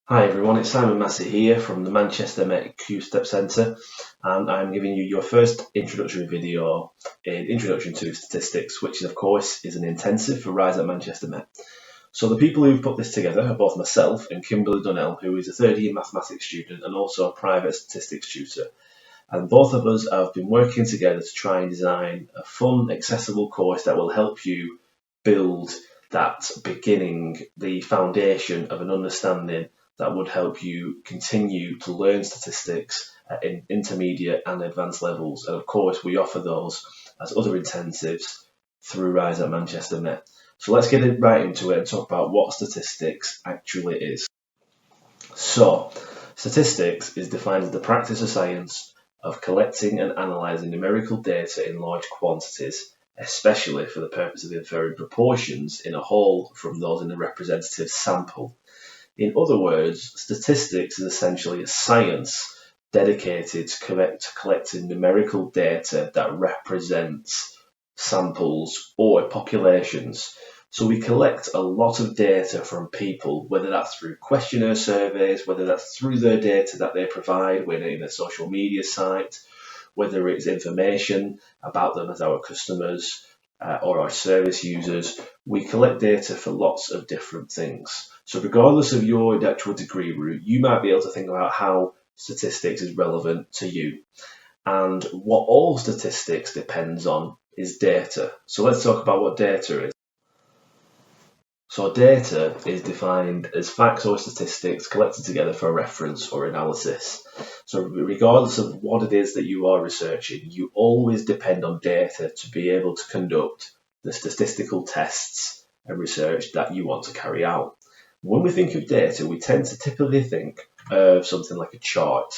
Hi everyone, it's Simon Massey here from the Manchester Met Q-Step Centre, and I'm giving you your first introductory video in Introduction to Statistics, which of course is an intensive for Rise at Manchester Met. So the people who've put this together are both myself and Kimberly Donnell, who is a third year mathematics student and also a private statistics tutor. And both of us have been working together to try and design a fun, accessible course that will help you build that beginning, the foundation of an understanding that would help you continue to learn statistics in intermediate and advanced levels. And of course, we offer those as other intensives through Rise at Manchester Met. So let's get right into it and talk about what statistics actually is. So, statistics is defined as the practice of science of collecting and analysing numerical data in large quantities, especially for the purpose of inferring proportions in a whole from those in a representative sample. In other words, statistics is essentially a science dedicated to collecting numerical data that represents samples or populations. So we collect a lot of data from people, whether that's through questionnaire surveys, whether that's through their data that they provide, whether in a social media site, whether it's information about them as our customers or our service users. We collect data for lots of different things. So regardless of your actual degree route, you might be able to think about how statistics is relevant to you. And what all statistics depends on is data. So let's talk about what data is. So data is defined as facts or statistics collected together for reference or analysis. So regardless of what it is that you are researching, you always depend on data to be able to conduct the statistical tests and research that you want to carry out. When we think of data, we tend to typically think of something like a chart,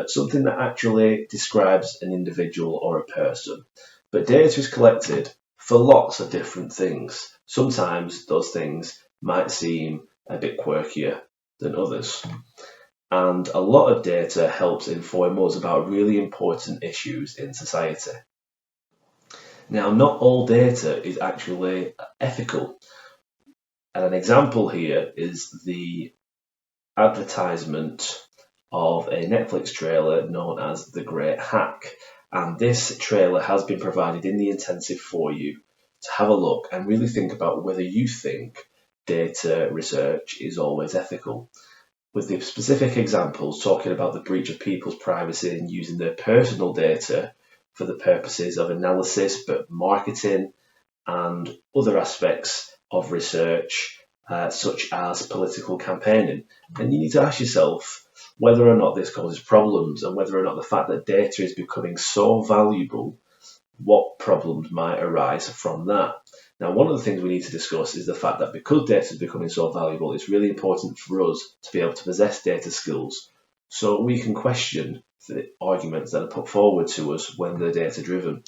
something that actually describes an individual or a person. But data is collected for lots of different things. Sometimes those things might seem a bit quirkier than others. And a lot of data helps inform us about really important issues in society. Now, not all data is actually ethical. And an example here is the advertisement of a Netflix trailer known as The Great Hack. And this trailer has been provided in the intensive for you to have a look and really think about whether you think data research is always ethical. With the specific examples talking about the breach of people's privacy and using their personal data for the purposes of analysis, but marketing and other aspects of research, such as political campaigning. And you need to ask yourself whether or not this causes problems and whether or not the fact that data is becoming so valuable, what problems might arise from that. Now, one of the things we need to discuss is the fact that because data is becoming so valuable, it's really important for us to be able to possess data skills so we can question the arguments that are put forward to us when they're data driven.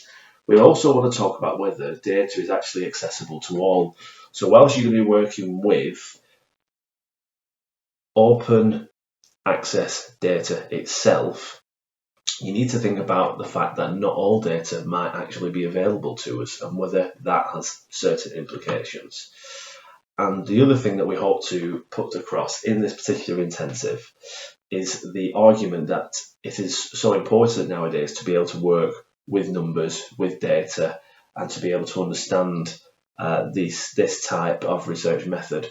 We also want to talk about whether data is actually accessible to all. So whilst you're going to be working with open access data itself, you need to think about the fact that not all data might actually be available to us and whether that has certain implications. And the other thing that we hope to put across in this particular intensive is the argument that it is so important nowadays to be able to work with numbers, with data, and to be able to understand this type of research method,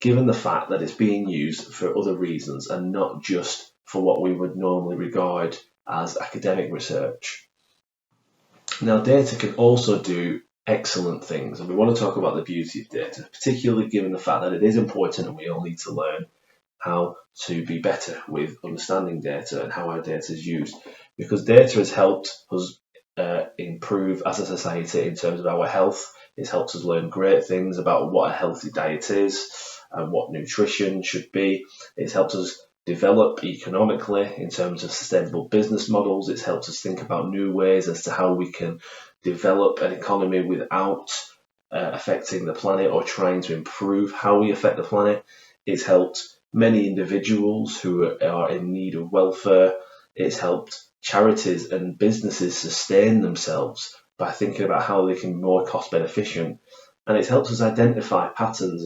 given the fact that it's being used for other reasons and not just for what we would normally regard as academic research. Now, data can also do excellent things, and we want to talk about the beauty of data, particularly given the fact that it is important and we all need to learn how to be better with understanding data and how our data is used, because data has helped us improve as a society in terms of our health. It's helped us learn great things about what a healthy diet is and what nutrition should be. It's helped us develop economically in terms of sustainable business models. It's helped us think about new ways as to how we can develop an economy without affecting the planet or trying to improve how we affect the planet. It's helped many individuals who are in need of welfare. It's helped charities and businesses sustain themselves by thinking about how they can be more cost beneficent and it helps us identify patterns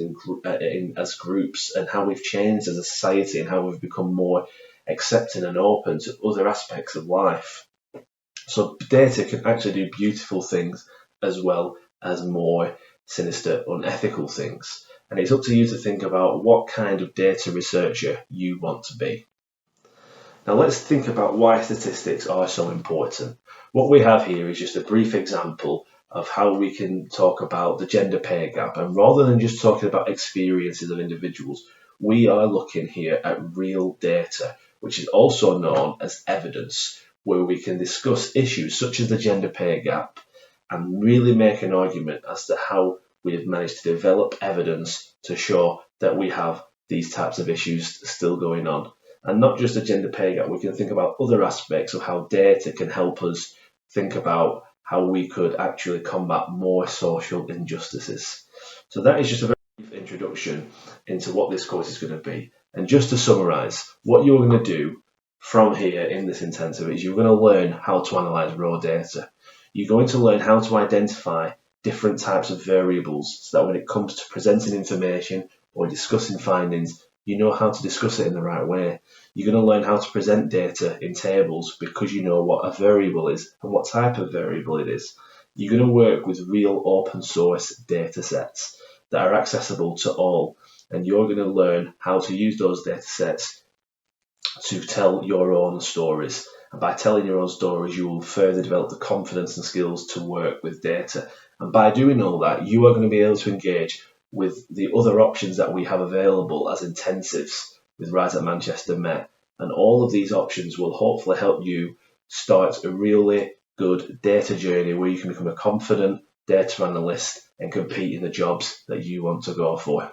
as groups and how we've changed as a society and how we've become more accepting and open to other aspects of life. So data can actually do beautiful things as well as more sinister, unethical things. And it's up to you to think about what kind of data researcher you want to be. Now let's think about why statistics are so important. What we have here is just a brief example of how we can talk about the gender pay gap. And rather than just talking about experiences of individuals, we are looking here at real data, which is also known as evidence, where we can discuss issues such as the gender pay gap and really make an argument as to how we have managed to develop evidence to show that we have these types of issues still going on. And not just the gender pay gap, we can think about other aspects of how data can help us think about how we could actually combat more social injustices. So that is just a very brief introduction into what this course is going to be. And just to summarise, what you're going to do from here in this intensive is you're going to learn how to analyse raw data. You're going to learn how to identify different types of variables so that when it comes to presenting information or discussing findings, you know how to discuss it in the right way. You're going to learn how to present data in tables because you know what a variable is and what type of variable it is. You're going to work with real open source data sets that are accessible to all, and you're going to learn how to use those data sets to tell your own stories. And by telling your own stories, you will further develop the confidence and skills to work with data. And by doing all that, you are going to be able to engage with the other options that we have available as intensives with Rise at Manchester Met. And all of these options will hopefully help you start a really good data journey where you can become a confident data analyst and compete in the jobs that you want to go for.